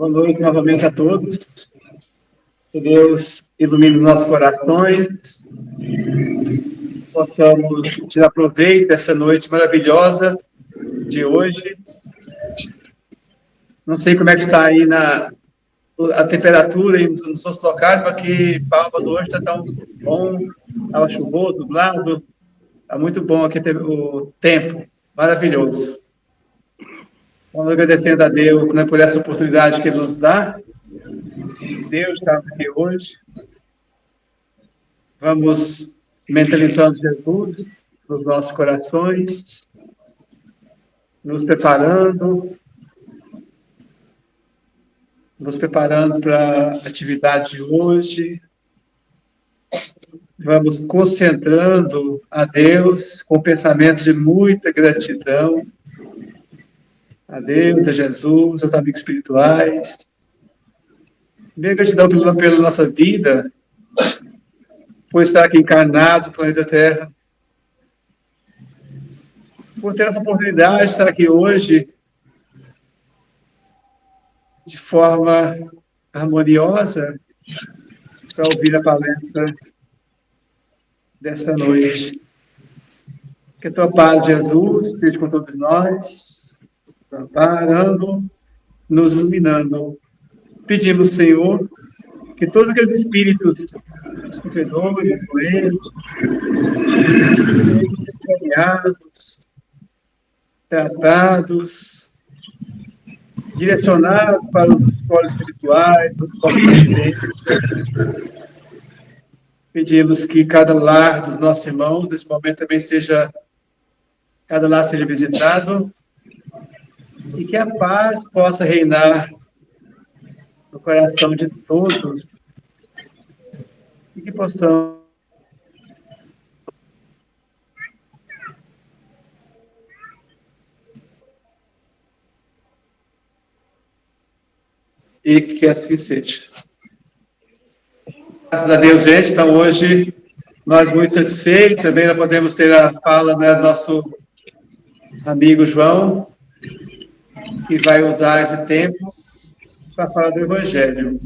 Boa noite novamente a todos. Que Deus ilumine os nossos corações. Possamos tirar proveito dessa noite maravilhosa de hoje. Não sei como é que está aí a temperatura nos seus locais, mas aqui Palmas hoje está tão bom. Estava chuvoso, nublado. Está muito bom aqui o tempo. Maravilhoso. Vamos agradecendo a Deus, né, por essa oportunidade que Ele nos dá. Deus está aqui hoje. Vamos mentalizando Jesus nos nossos corações, nos preparando para a atividade de hoje. Vamos concentrando a Deus com pensamentos de muita gratidão. A Deus, a Jesus, aos amigos espirituais. Minha gratidão pela nossa vida, por estar aqui encarnado no planeta Terra, por ter essa oportunidade de estar aqui hoje de forma harmoniosa para ouvir a palestra desta noite. Que a tua paz, Jesus, esteja com todos nós, amparando, nos iluminando. Pedimos, Senhor, que todos aqueles espíritos sofredores, doentes, encaminhados, tratados, direcionados para os escolas espirituais, os escolas de pedimos que cada lar dos nossos irmãos, nesse momento, também cada lar seja visitado e que a paz possa reinar no coração de todos e que possamos e que assim seja. Graças a Deus, gente. Então, hoje, nós muito satisfeitos. Também nós podemos ter a fala, né, do nosso amigo João, que vai usar esse tempo para falar do Evangelho.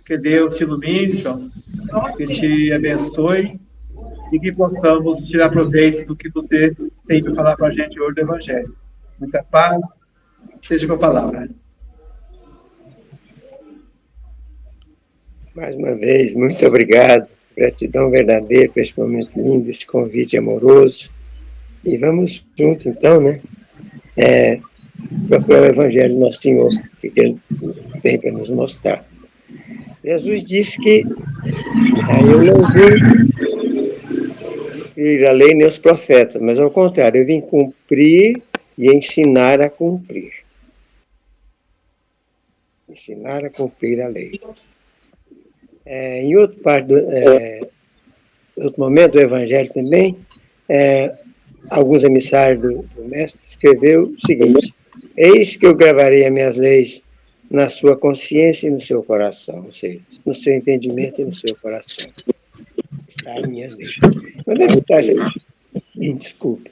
Que Deus te ilumine, João, que te abençoe e que possamos tirar proveito do que você tem para falar para a gente hoje do Evangelho. Muita paz, seja com a palavra. Mais uma vez, muito obrigado. Gratidão verdadeira por esse momento lindo, esse convite amoroso. E vamos junto, então, né? Procurar o Evangelho do nosso Senhor, que Ele tem para nos mostrar. Jesus disse que eu não vim cumprir a lei nem os profetas, mas ao contrário, eu vim cumprir e ensinar a cumprir. Ensinar a cumprir a lei. Em outro momento do Evangelho também, alguns emissários do Mestre escreveu o seguinte: eis que eu gravarei as minhas leis na sua consciência e no seu coração, ou seja, no seu entendimento e no seu coração. Está a minha lei. Onde está essa lei? Desculpe.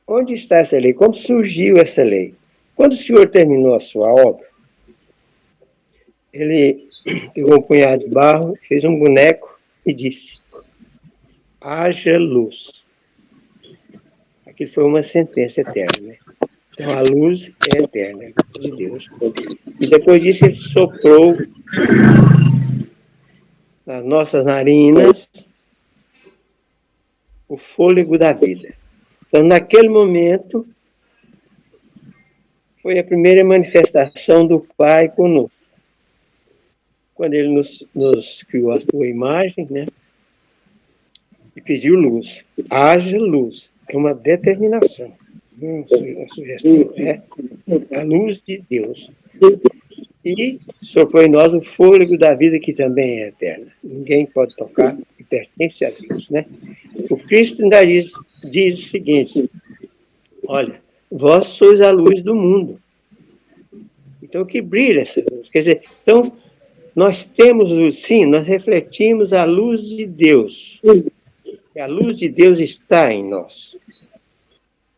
Onde está essa lei? Como surgiu essa lei? Quando o Senhor terminou a sua obra, Ele pegou um punhado de barro, fez um boneco e disse: haja luz. Aqui foi uma sentença eterna, né? Então a luz é eterna, de Deus. E depois disso ele soprou nas nossas narinas o fôlego da vida. Então naquele momento foi a primeira manifestação do Pai conosco. Quando ele nos criou a sua imagem, né? E pediu luz. Haja luz. É uma determinação. Uma sugestão. É a luz de Deus. E soprou em nós o fôlego da vida, que também é eterna. Ninguém pode tocar e pertence a Deus, né? O Cristo ainda diz o seguinte: olha, vós sois a luz do mundo. Então que brilha essa luz. Quer dizer, então nós temos luz, sim, nós refletimos a luz de Deus. E a luz de Deus está em nós.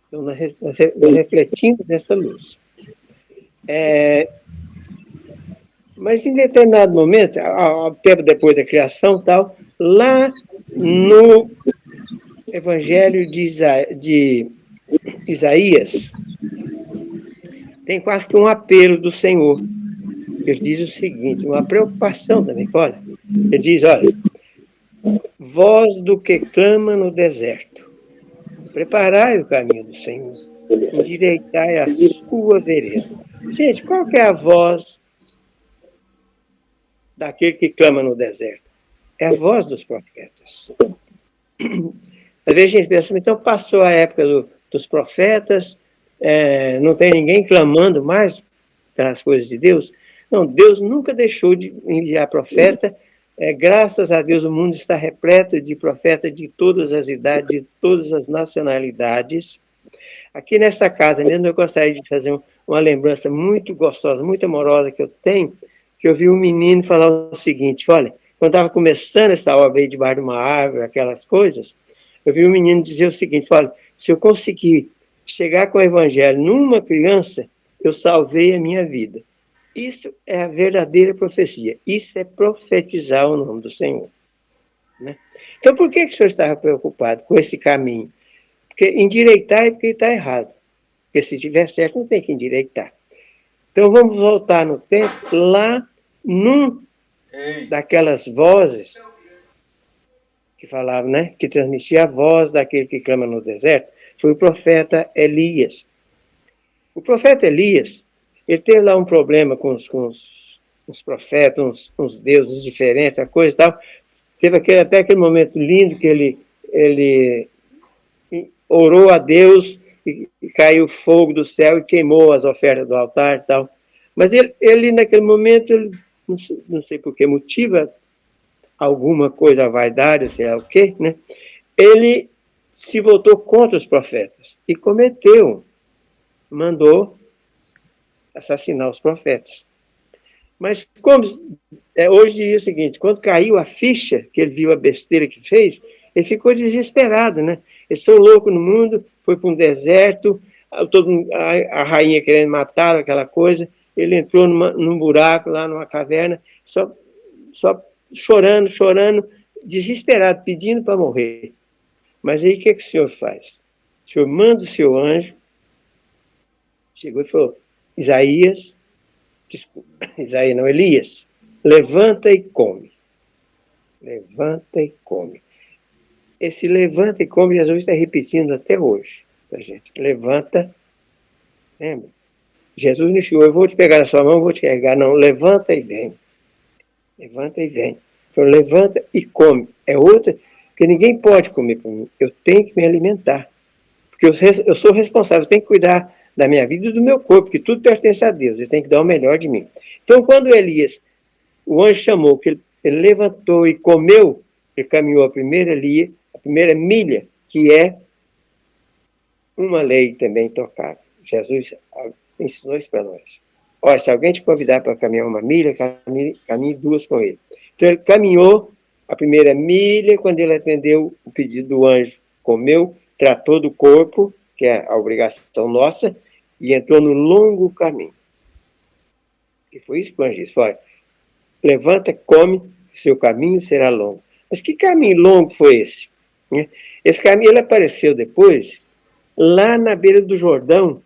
Então nós refletimos essa luz. Mas em determinado momento, ao tempo depois da criação, tal, lá no Evangelho de Isaías, tem quase que um apelo do Senhor. Ele diz o seguinte, uma preocupação também, olha. Ele diz, olha, voz do que clama no deserto, preparai o caminho do Senhor, endireitai a sua vereda. Gente, qual que é a voz daquele que clama no deserto? É a voz dos profetas. Às vezes a gente pensa, então passou a época dos profetas, não tem ninguém clamando mais pelas coisas de Deus. Não, Deus nunca deixou de enviar profeta. Graças a Deus o mundo está repleto de profetas de todas as idades, de todas as nacionalidades. Aqui nesta casa mesmo eu gostaria de fazer uma lembrança muito gostosa, muito amorosa que eu tenho, que eu vi um menino falar o seguinte, olha, quando estava começando essa obra aí debaixo de uma árvore, aquelas coisas, eu vi um menino dizer o seguinte, olha, se eu conseguir chegar com o evangelho numa criança, eu salvei a minha vida. Isso é a verdadeira profecia. Isso é profetizar o nome do Senhor. Né? Então, por que o senhor estava preocupado com esse caminho? Porque endireitar é porque está errado. Porque se estiver certo, não tem que endireitar. Então, vamos voltar no tempo, lá num daquelas vozes que falavam, né? Que transmitia a voz daquele que clama no deserto, foi o profeta Elias. O profeta Elias, ele teve lá um problema com os profetas, uns deuses diferentes, a coisa e tal. Teve até aquele momento lindo que ele orou a Deus e caiu fogo do céu e queimou as ofertas do altar e tal. Mas ele naquele momento, ele, não sei por que motivo, alguma coisa, a vaidade, sei lá o quê, né? Ele se voltou contra os profetas e mandou assassinar os profetas. Mas como hoje é o seguinte, quando caiu a ficha, que ele viu a besteira que fez, ele ficou desesperado, né? Eles são loucos no mundo, foi para um deserto, a rainha querendo matar aquela coisa, ele entrou num buraco lá, numa caverna, só chorando, desesperado, pedindo para morrer. Mas aí o que o senhor faz? O senhor manda o seu anjo, chegou e falou, Elias, levanta e come. Levanta e come. Esse levanta e come, Jesus está repetindo até hoje, tá, gente? Levanta, lembra? Jesus não chegou, eu vou te pegar na sua mão, vou te carregar. Não, levanta e vem. Levanta e vem. Então, levanta e come. É outra, porque ninguém pode comer por mim. Eu tenho que me alimentar. Porque eu sou responsável, eu tenho que cuidar da minha vida e do meu corpo, porque tudo pertence a Deus. Eu tenho que dar o melhor de mim. Então, quando Elias, o anjo chamou, que ele levantou e comeu, ele caminhou a primeira milha, que é uma lei também intocável. Jesus ensinou isso para nós. Olha, se alguém te convidar para caminhar uma milha, caminhe 2 com ele. Então, ele caminhou a primeira milha, quando ele atendeu o pedido do anjo, comeu, tratou do corpo, que é a obrigação nossa, e entrou no longo caminho. E foi isso que o anjo disse, olha, levanta, come, seu caminho será longo. Mas que caminho longo foi esse? Esse caminho ele apareceu depois, lá na beira do Jordão,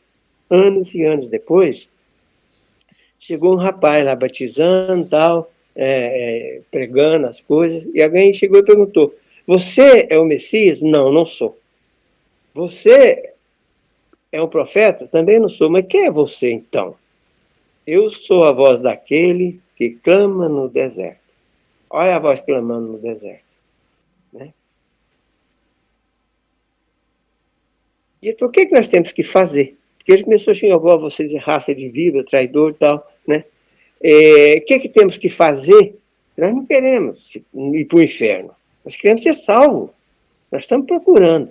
anos e anos depois, chegou um rapaz lá batizando, tal, pregando as coisas, e alguém chegou e perguntou, você é o Messias? Não, não sou. Você é um profeta? Também não sou. Mas quem é você, então? Eu sou a voz daquele que clama no deserto. Olha a voz clamando no deserto. Né? E ele falou, o que nós temos que fazer? Porque ele começou a xingar, vocês é raça de víbora, traidor e tal, né? O que temos que fazer? Nós não queremos ir para o inferno. Nós queremos ser salvos. Nós estamos procurando.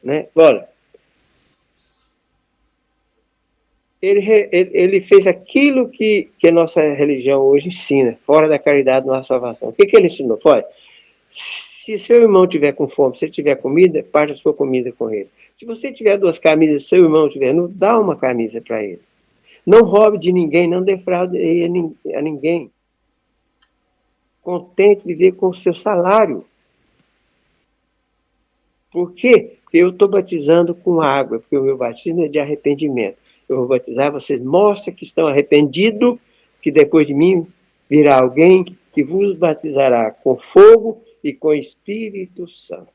Né? Olha, ele fez aquilo que a nossa religião hoje ensina, fora da caridade, nossa salvação. O que ele ensinou? Olha, se seu irmão tiver com fome, se ele tiver comida, parte a sua comida com ele. Se você tiver 2 camisas, se seu irmão tiver, não dá uma camisa para ele. Não roube de ninguém, não defraude a ninguém. Contente de viver com o seu salário. Por quê? Porque eu estou batizando com água, porque o meu batismo é de arrependimento. Eu vou batizar, vocês mostram que estão arrependidos, que depois de mim virá alguém que vos batizará com fogo e com Espírito Santo.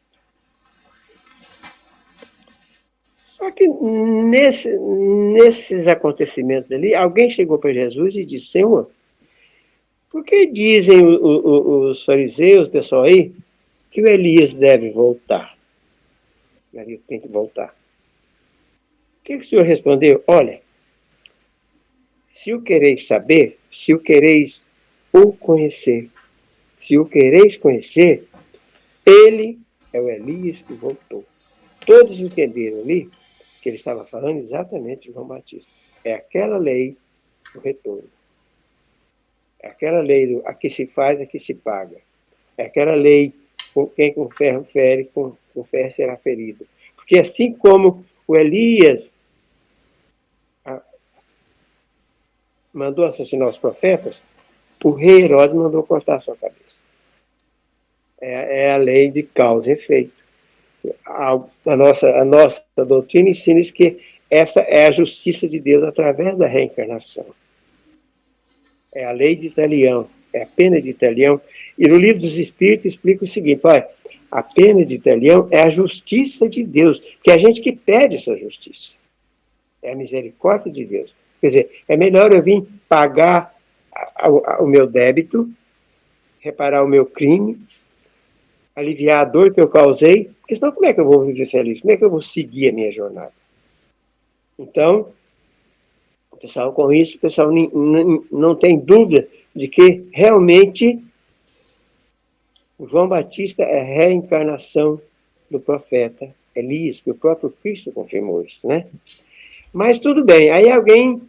Só que nesses acontecimentos ali, alguém chegou para Jesus e disse: Senhor, por que dizem os fariseus, pessoal aí, que o Elias deve voltar? O Elias tem que voltar. O que o Senhor respondeu? Olha, se o quereis saber, se o quereis o conhecer, se o quereis conhecer, ele é o Elias que voltou. Todos entenderam ali que ele estava falando exatamente de João Batista. É aquela lei do retorno. É aquela lei do a que se faz, a que se paga. É aquela lei, quem com ferro fere, com ferro será ferido. Porque assim como o Elias mandou assassinar os profetas, o rei Herodes mandou cortar a sua cabeça. É a lei de causa e efeito. A nossa doutrina ensina que essa é a justiça de Deus através da reencarnação. É a lei de Italião, é a pena de Italião. E no livro dos Espíritos explica o seguinte: olha, a pena de Italião é a justiça de Deus, que é a gente que pede essa justiça. É a misericórdia de Deus. Quer dizer, é melhor eu vir pagar o meu débito, reparar o meu crime, aliviar a dor que eu causei, porque senão como é que eu vou viver feliz? Como é que eu vou seguir a minha jornada? Então, pessoal, com isso, o pessoal não tem dúvida de que realmente o João Batista é a reencarnação do profeta Elias, que o próprio Cristo confirmou isso, né? Mas tudo bem, aí alguém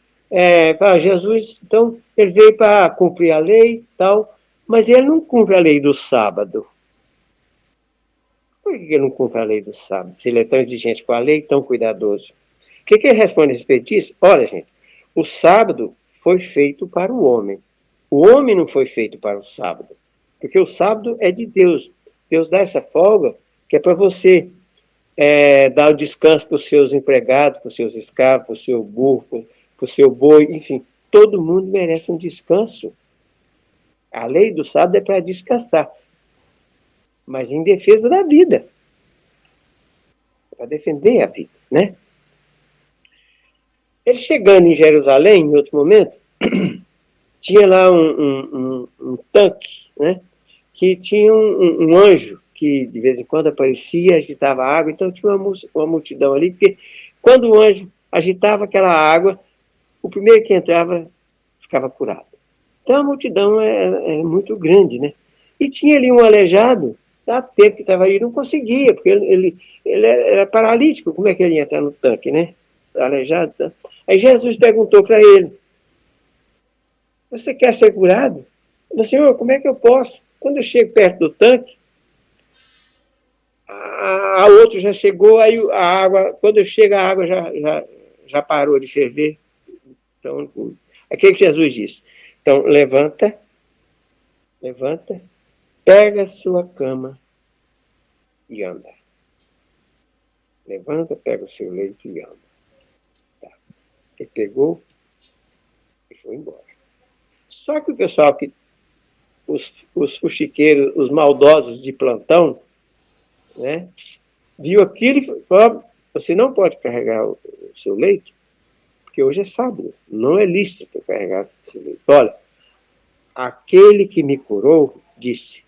fala, Jesus, então, ele veio para cumprir a lei tal, mas ele não cumpre a lei do sábado. Por que ele não cumpre a lei do sábado? Se ele é tão exigente com a lei, tão cuidadoso. O que ele responde a respeito disso? Olha, gente, o sábado foi feito para o homem. O homem não foi feito para o sábado. Porque o sábado é de Deus. Deus dá essa folga que é para você dar o descanso para os seus empregados, para os seus escravos, para o seu burro, para o seu boi, enfim. Todo mundo merece um descanso. A lei do sábado é para descansar, mas em defesa da vida. Para defender a vida, né? Ele chegando em Jerusalém, em outro momento, tinha lá um tanque, né? Que tinha um anjo que de vez em quando aparecia, agitava a água, então tinha uma multidão ali, porque quando o anjo agitava aquela água, o primeiro que entrava ficava curado. Então a multidão é muito grande, né? E tinha ali um aleijado, há tempo que estava ali, não conseguia, porque ele era paralítico, como é que ele ia entrar no tanque, né? Aleijado. Tá? Aí Jesus perguntou para ele: você quer ser curado? Ele disse: Senhor, como é que eu posso? Quando eu chego perto do tanque, a outro já chegou, aí a água, quando eu chego, a água já parou de ferver. Então, aquilo que Jesus disse. Então, levanta, pega a sua cama e anda. Levanta, pega o seu leito e anda. Tá. Ele pegou e foi embora. Só que o pessoal, os fuxiqueiros, os maldosos de plantão, né, viu aquilo e falou: você não pode carregar o seu leito, porque hoje é sábado, não é lícito carregar o seu leito. Olha, aquele que me curou disse: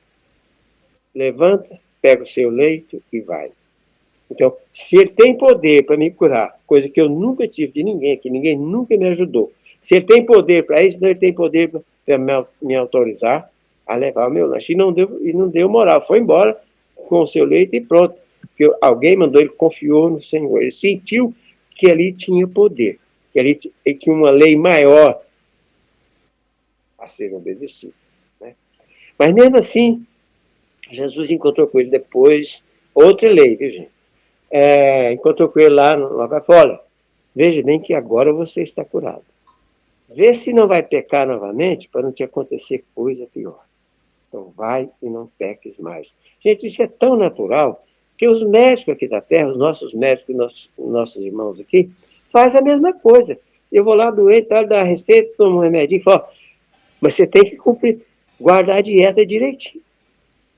levanta, pega o seu leito e vai. Então, se ele tem poder para me curar, coisa que eu nunca tive de ninguém, que ninguém nunca me ajudou, se ele tem poder para isso, então ele tem poder para me autorizar a levar o meu lanche. E não deu moral, foi embora com o seu leito e pronto. Porque alguém mandou, ele confiou no Senhor, ele sentiu que ali tinha poder, que ali tinha uma lei maior a ser obedecida. Né? Mas mesmo assim, Jesus encontrou com ele depois outra lei, viu, gente? Encontrou com ele lá no local e falou: olha, veja bem que agora você está curado. Vê se não vai pecar novamente para não te acontecer coisa pior. Então vai e não peques mais. Gente, isso é tão natural que os médicos aqui da Terra, os nossos médicos, nossos irmãos aqui, fazem a mesma coisa. Eu vou lá doente, tá, dá a receita, tomo um remedinho e falo, mas você tem que cumprir, guardar a dieta direitinho.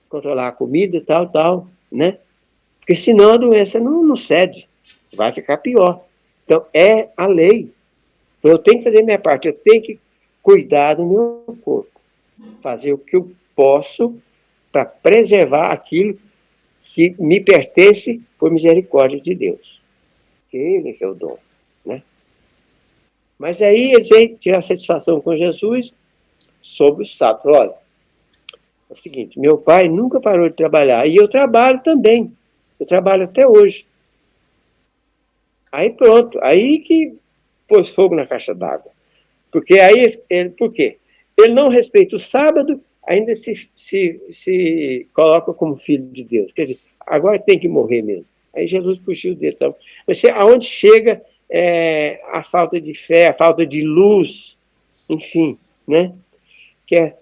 Controlar a comida, tal, né? Porque senão a doença não cede, vai ficar pior. Então, é a lei. Então, eu tenho que fazer minha parte, eu tenho que cuidar do meu corpo, fazer o que eu posso para preservar aquilo que me pertence por misericórdia de Deus. Ele que é o dom, né? Mas aí eles vêm tirar satisfação com Jesus sobre o sábado. Olha, é o seguinte, meu pai nunca parou de trabalhar, e eu trabalho também. Eu trabalho até hoje. Aí pronto, aí que pôs fogo na caixa d'água. Porque aí, por quê? Ele não respeita o sábado, ainda se coloca como filho de Deus. Quer dizer, agora tem que morrer mesmo. Aí Jesus puxou o dedo. Então, você, aonde chega a falta de fé, a falta de luz, enfim, né? Que é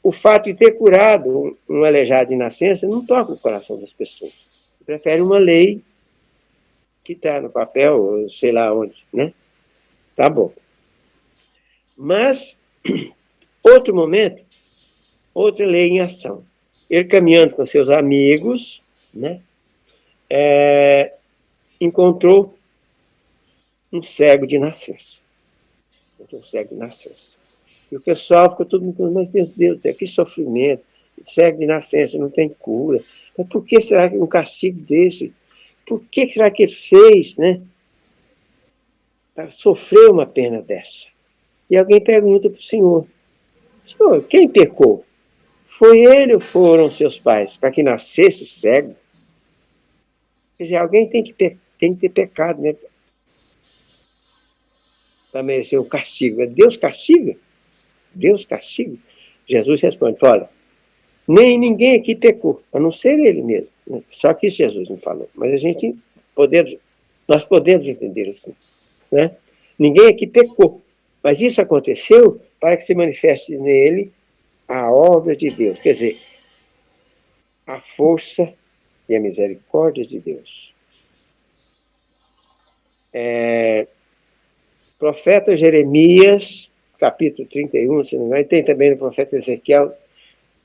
o fato de ter curado um aleijado de nascença não toca o coração das pessoas. Prefere uma lei que está no papel, sei lá onde, né? Tá bom. Mas, outro momento, outra lei em ação. Ele caminhando com seus amigos, né? Encontrou um cego de nascença. Um cego de nascença. E o pessoal ficou todo mundo falando, mas meu Deus, que sofrimento, cego de nascença, não tem cura. Mas por que será que um castigo desse? Por que será que ele fez, né? Para sofrer uma pena dessa? E alguém pergunta para o Senhor, quem pecou? Foi ele ou foram seus pais? Para que nascesse cego? Quer dizer, alguém tem que ter pecado, né? Para merecer o castigo. Deus castiga? Deus castiga? Jesus responde, olha, nem ninguém aqui pecou, a não ser ele mesmo. Só que isso Jesus não falou. Mas nós podemos entender assim, né? Ninguém aqui pecou. Mas isso aconteceu para que se manifeste nele a obra de Deus. Quer dizer, a força e a misericórdia de Deus. Profeta Jeremias, capítulo 31, se não me engano, e tem também no profeta Ezequiel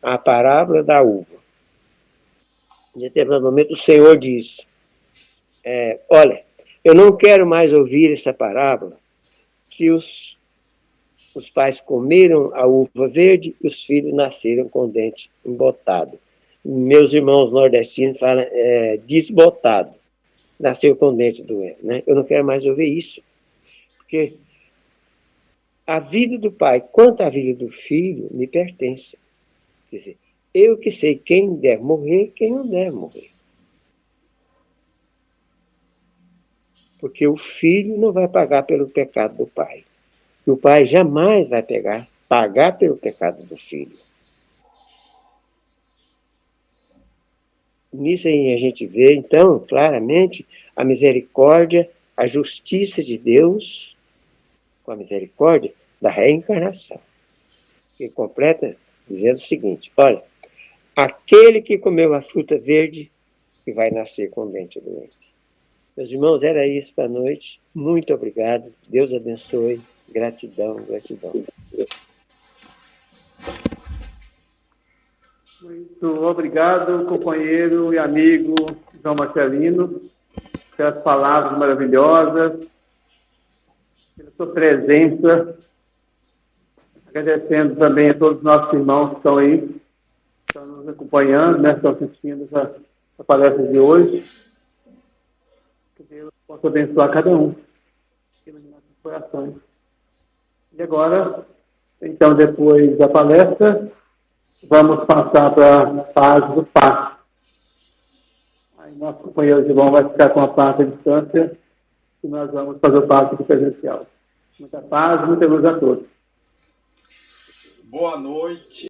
a parábola da uva. Em determinado momento o Senhor diz, olha, eu não quero mais ouvir essa parábola, que os pais comeram a uva verde e os filhos nasceram com o dente embotado. Meus irmãos nordestinos falam desbotado, nasceu com o dente doente, né? Eu não quero mais ouvir isso, porque a vida do pai quanto a vida do filho me pertence. Quer dizer, eu que sei quem deve morrer, quem não deve morrer. Porque o filho não vai pagar pelo pecado do pai. E o pai jamais vai pagar pelo pecado do filho. Nisso aí a gente vê, então, claramente, a misericórdia, a justiça de Deus, com a misericórdia da reencarnação. Que completa dizendo o seguinte, olha, aquele que comeu a fruta verde que vai nascer com o dente doente. Meus irmãos, era isso para a noite. Muito obrigado. Deus abençoe. Gratidão, gratidão. Muito obrigado, companheiro e amigo João Marcelino, pelas palavras maravilhosas, pela sua presença. Agradecendo também a todos os nossos irmãos que estão aí, que estão nos acompanhando, né, estão assistindo essa palestra de hoje. Que Deus possa abençoar cada um, iluminar nossos corações. E agora, então, depois da palestra, vamos passar para a fase do passe. Aí nosso companheiro Gilvão vai ficar com a parte à distância e nós vamos fazer o passe do presencial. Muita paz, muita luz a todos. Boa noite.